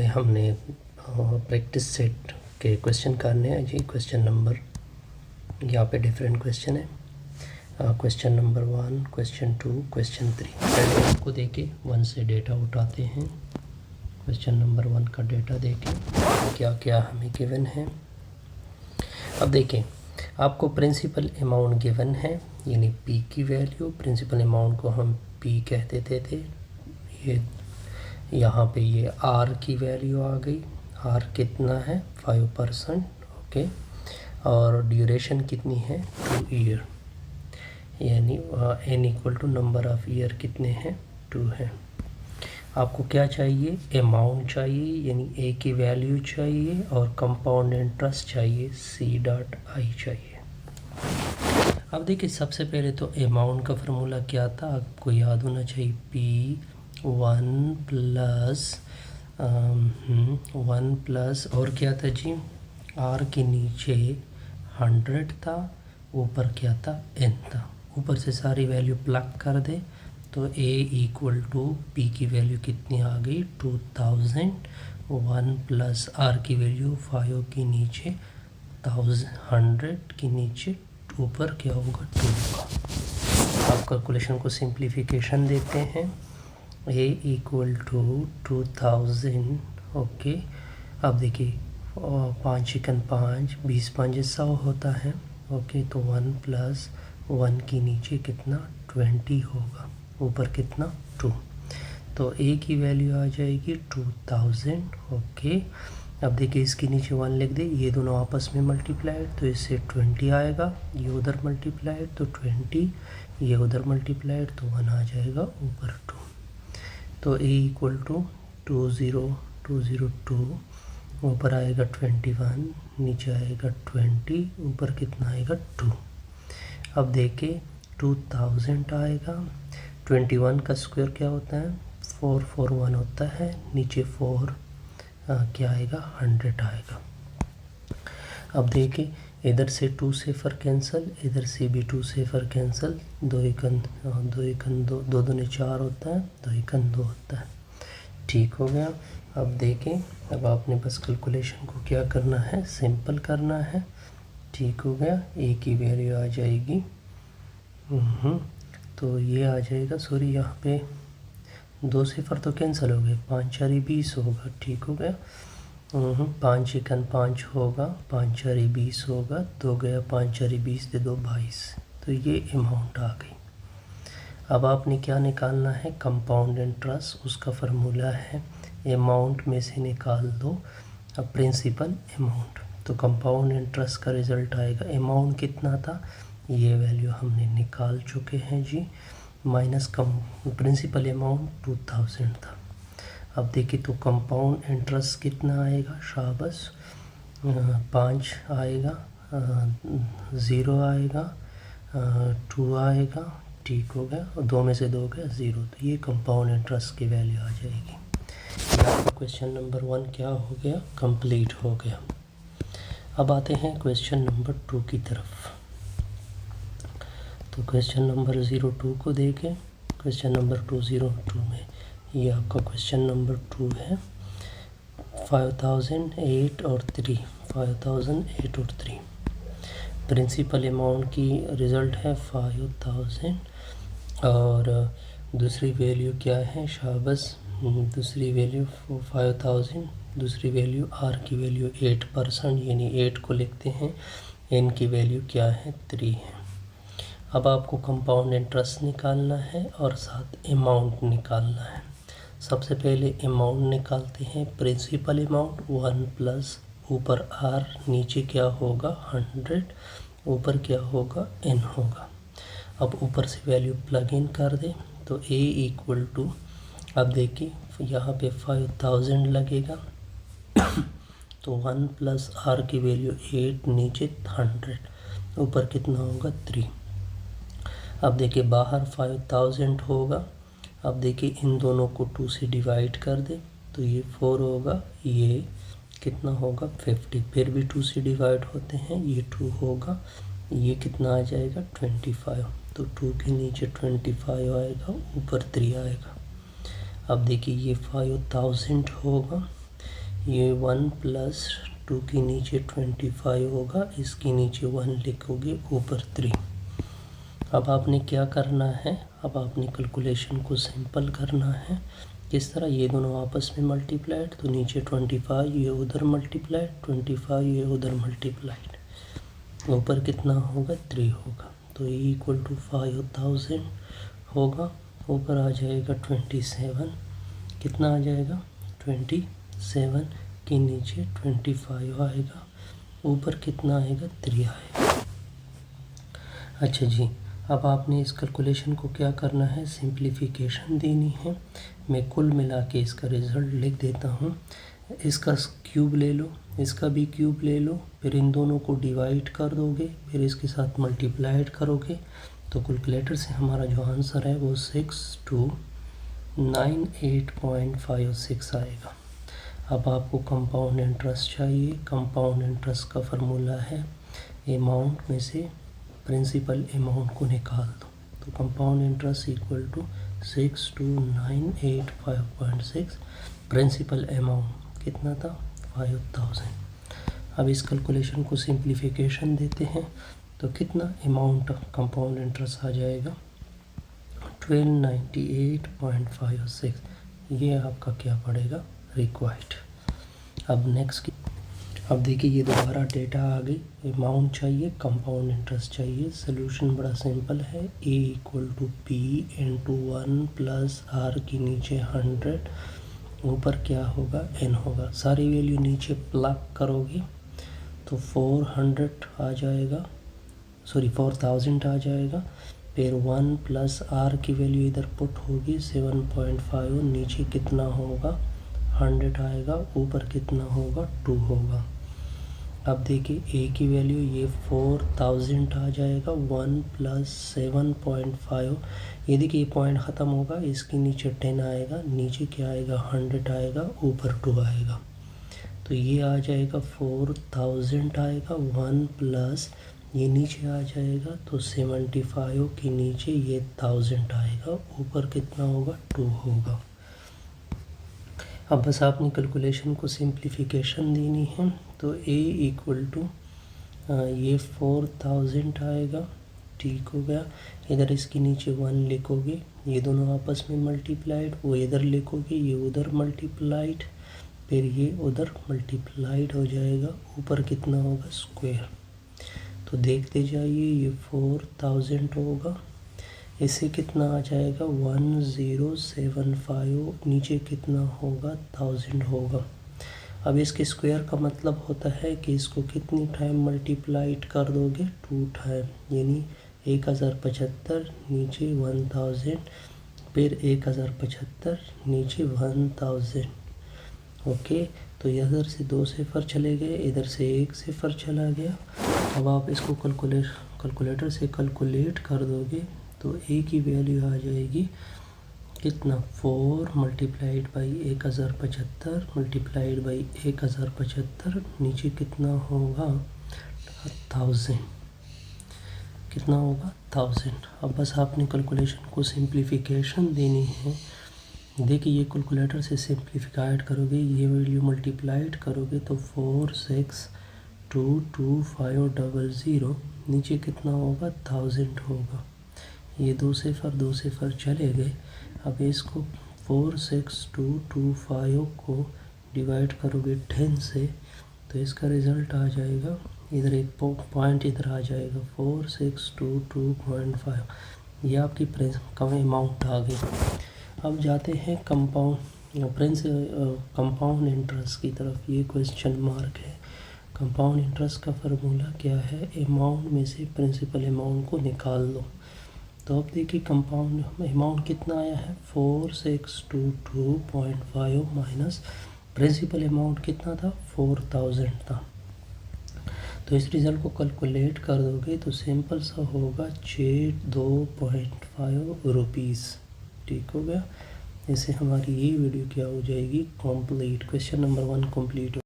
में हमने practice set के क्वेश्चन करने हैं जी। क्वेश्चन नंबर यहाँ पे डिफरेंट क्वेश्चन है। Question number 1, question 2, question 3। पहले आपको देके 1 से डेटा उठाते हैं। क्वेश्चन नंबर 1 का डेटा देखें क्या क्या हमें गिवन है। अब देखें, आपको प्रिंसिपल अमाउंट गिवन है, यानी पी की वैल्यू। प्रिंसिपल अमाउंट को हम पी कहते थे। ये यहाँ पे ये आर की वैल्यू आ गई। आर कितना है 5%, ओके। और ड्यूरेशन कितनी है 2 ईयर, यानी n equal to number of year कितने हैं 2 है। आपको क्या चाहिए, अमाउंट चाहिए, यानी ए की वैल्यू चाहिए, और कंपाउंड इंटरेस्ट चाहिए C.I चाहिए। अब देखिए, सबसे पहले तो अमाउंट का फार्मूला क्या था आपको याद होना चाहिए, P1 प्लस और क्या था जी, R के नीचे 100 था, ऊपर क्या था n था। ऊपर से सारी वैल्यू प्लग कर दे तो A इक्वल टू P की वैल्यू कितनी आ गई 2000। 1 प्लस R की वैल्यू 5 के नीचे 100 के नीचे ऊपर क्या होगा 2 होगा। आप कैलकुलेशन को सिंप्लीफिकेशन देते हैं। A equal to 2000, okay. अब देखिए 5 चिकन 5, 20 5 100 होता है, ओके। तो 1 प्लस 1 के नीचे कितना 20 होगा, ऊपर कितना 2। तो A की वैल्यू आ जाएगी 2000, ओके। अब देखिए, इसके नीचे 1 लिख दे, ये दोनों आपस में मल्टीप्लाइड तो इससे 20 आएगा, ये उधर मल्टीप्लाइड तो 20, ये उधर मल्टीप्लाइड तो 1 आ जाएगा ऊपर 2। तो A इक्वल टू 202, ऊपर आएगा 21, नीचे आएगा 20, ऊपर कितना आएगा 2। अब देखिए 2000 आएगा, 21 का स्क्वायर क्या होता है 441 होता है, नीचे 4 क्या आएगा 100 आएगा। अब देखिए, इधर से 2 सेफर कैंसिल, इधर से भी 2 सेफर कैंसिल, 2 एकन 2, 2 दूनी 4 होता है, 2 एकन 2 होता है। ठीक हो गया। अब देखें, अब आपने बस कैलकुलेशन को क्या करना है, सिंपल करना है। ठीक हो गया। ए की वैल्यू आ जाएगी तो ये आ जाएगा, सॉरी यहाँ पे 2 सिफर तो कैंसिल हो गए, 5 4 20 होगा। ठीक हो गया। 5 चिकन 5 होगा, 5 4 20 होगा, 2 गया 5 4 20 दे 2 22। तो ये अमाउंट आ गई। अब आपने क्या निकालना है, कंपाउंड इंटरेस्ट। उसका फार्मूला है अमाउंट में से निकाल दो अब प्रिंसिपल अमाउंट, तो कंपाउंड इंटरेस्ट का रिज़ल्ट आएगा। अमाउंट कितना था, ये वैल्यू हमने निकाल चुके हैं जी, माइनस कम प्रिंसिपल अमाउंट 2000 था। अब देखिए, तो कंपाउंड इंटरेस्ट कितना आएगा, शाबाश 5 आएगा, 0 आएगा, 2 आएगा। ठीक हो गया, और 2 में से 2 गया 0, तो ये कंपाउंड इंटरेस्ट की वैल्यू आ जाएगी। क्वेश्चन नंबर 1 क्या हो गया, कंप्लीट हो गया। अब आते हैं क्वेश्चन नंबर 2 की तरफ। तो क्वेश्चन नंबर 02 को देखें। क्वेश्चन नंबर 202 में ये आपका क्वेश्चन नंबर 2 है। 5008 और 3, 5008 और 3 प्रिंसिपल अमाउंट की रिज़ल्ट है 5000, और दूसरी वैल्यू क्या है, शाबाश दूसरी वैल्यू 5000, दूसरी वैल्यू आर की वैल्यू 8%, यानी 8 को लिखते हैं, एन की वैल्यू क्या है 3 है। अब आपको कंपाउंड इंटरेस्ट निकालना है और साथ अमाउंट निकालना है। सबसे पहले अमाउंट निकालते हैं। प्रिंसिपल अमाउंट 1 प्लस ऊपर आर, नीचे क्या होगा 100, ऊपर क्या होगा n होगा। अब ऊपर से वैल्यू प्लग इन कर दे तो A इक्वल टू, अब देखिए यहाँ पे 5000 लगेगा तो 1 प्लस आर की वैल्यू 8, नीचे 100, ऊपर कितना होगा 3। अब देखिए बाहर 5000 होगा। अब देखिए इन दोनों को 2 से डिवाइड कर दे तो ये 4 होगा, ये कितना होगा 50, फिर भी 2 से डिवाइड होते हैं, ये 2 होगा, ये कितना आ जाएगा 25। तो 2 के नीचे 25 आएगा, ऊपर 3 आएगा। अब देखिए ये 5000 होगा, ये 1 प्लस 2 के नीचे 25 होगा, इसके नीचे 1 लिखोगे, ऊपर 3। अब आपने क्या करना है, अब आपने कैलकुलेशन को सिंपल करना है। किस तरह, ये दोनों आपस में मल्टीप्लाइड, तो नीचे 25 ये उधर मल्टीप्लाइड, 25 ये उधर मल्टीप्लाइड, ऊपर कितना होगा 3 होगा। तो ये इक्वल टू 5000 होगा, ऊपर आ जाएगा 27, कितना आ जाएगा 27 के नीचे 25 आएगा, ऊपर कितना आएगा 3 आएगा। अच्छा जी, अब आपने इस कैलकुलेशन को क्या करना है, सिंप्लीफिकेशन देनी है। मैं कुल मिला के इसका रिज़ल्ट लिख देता हूँ। इसका क्यूब ले लो, इसका भी क्यूब ले लो, फिर इन दोनों को डिवाइड कर दोगे, फिर इसके साथ मल्टीप्लाइड करोगे, तो कैलकुलेटर से हमारा जो आंसर है वो 6298.56 आएगा। अब आपको कंपाउंड इंटरेस्ट चाहिए। कंपाउंड इंटरेस्ट का फार्मूला है अमाउंट में से प्रिंसिपल अमाउंट को निकाल दो, तो compound interest equal to 6298.56, principal amount कितना था 5000। अब इस कैलकुलेशन को सिंप्लीफिकेशन देते हैं, तो कितना अमाउंट कंपाउंड इंटरेस्ट आ जाएगा 1298.56, ये आपका क्या पड़ेगा रिक्वायर्ड। अब नेक्स्ट अब देखिए, ये दोबारा डेटा आ गई, अमाउंट चाहिए, कंपाउंड इंटरेस्ट चाहिए। सोल्यूशन बड़ा सिंपल है, a equal to P into 1 plus R के नीचे 100, ऊपर क्या होगा n होगा। सारी वैल्यू नीचे प्लग करोगे तो 400 आ जाएगा, सॉरी 4000 आ जाएगा। फिर 1 प्लस आर की वैल्यू इधर पुट होगी 7.5, नीचे कितना होगा 100 आएगा, ऊपर कितना होगा 2 होगा। अब देखिए a की वैल्यू ये 4000 आ जाएगा, 1 प्लस 7.5, ये देखिए पॉइंट ख़त्म होगा, इसके नीचे 10 आएगा, नीचे क्या आएगा 100 आएगा, ऊपर 2 आएगा, तो ये आ जाएगा 4000 आएगा, 1 प्लस ये नीचे आ जाएगा तो 75 के नीचे ये 1000 आएगा, ऊपर कितना होगा 2 होगा। अब बस आपने कैलकुलेशन को सिंप्लीफिकेशन देनी है, तो a इक्वल टू ये 4000 आएगा, ठीक हो गया। इधर इसके नीचे 1 लिखोगे, ये दोनों आपस में मल्टीप्लाइड, वो इधर लिखोगे, ये उधर मल्टीप्लाइड, फिर ये उधर मल्टीप्लाइड हो जाएगा, ऊपर कितना होगा स्क्वायर। तो देखते जाइए, ये 4000 होगा, इससे कितना आ जाएगा 1075, नीचे कितना होगा 1000 होगा। अब इसके स्क्वायर का मतलब होता है कि इसको कितनी टाइम मल्टीप्लाइड कर दोगे 2 टाइम, यानी 1075 नीचे 1000, फिर 1075 नीचे 1000। ओके, तो इधर से 2 सिफर चले गए, इधर से 1 सिफर चला गया। अब आप इसको कैलकुलेटर से कैलकुलेट कर दोगे तो a की वैल्यू आ जाएगी कितना 4 मल्टीप्लाइड बाई 1075 मल्टीप्लाइड बाई 1075, नीचे कितना होगा 1000, कितना होगा 1000। अब बस आपने कैलकुलेशन को सिंप्लीफिकेशन देनी है। देखिए, ये कैलकुलेटर से सिंप्लीफाइड करोगे, ये वैल्यू मल्टीप्लाइड करोगे तो 46222500, नीचे कितना होगा 1000 होगा। ये 2 सिफर चले गए। अब इसको 46225 को डिवाइड करोगे 10 से, तो इसका रिज़ल्ट आ जाएगा, इधर एक पॉइंट इधर आ जाएगा 4622.5, ये आपकी कम अमाउंट आ गई। अब जाते हैं कंपाउंड इंटरेस्ट की तरफ। ये क्वेश्चन मार्क है। कंपाउंड इंटरेस्ट का फार्मूला क्या है, अमाउंट में से प्रिंसिपल अमाउंट को निकाल लो। तो अब देखिए कंपाउंड अमाउंट कितना आया है 4622.5 माइनस प्रिंसिपल अमाउंट कितना था 4000 था। तो इस रिज़ल्ट को कैलकुलेट कर दोगे तो सिंपल सा होगा 62.5 रुपीज़, ठीक हो गया। इससे हमारी ये वीडियो क्या हो जाएगी कंप्लीट। Question number 1 complete.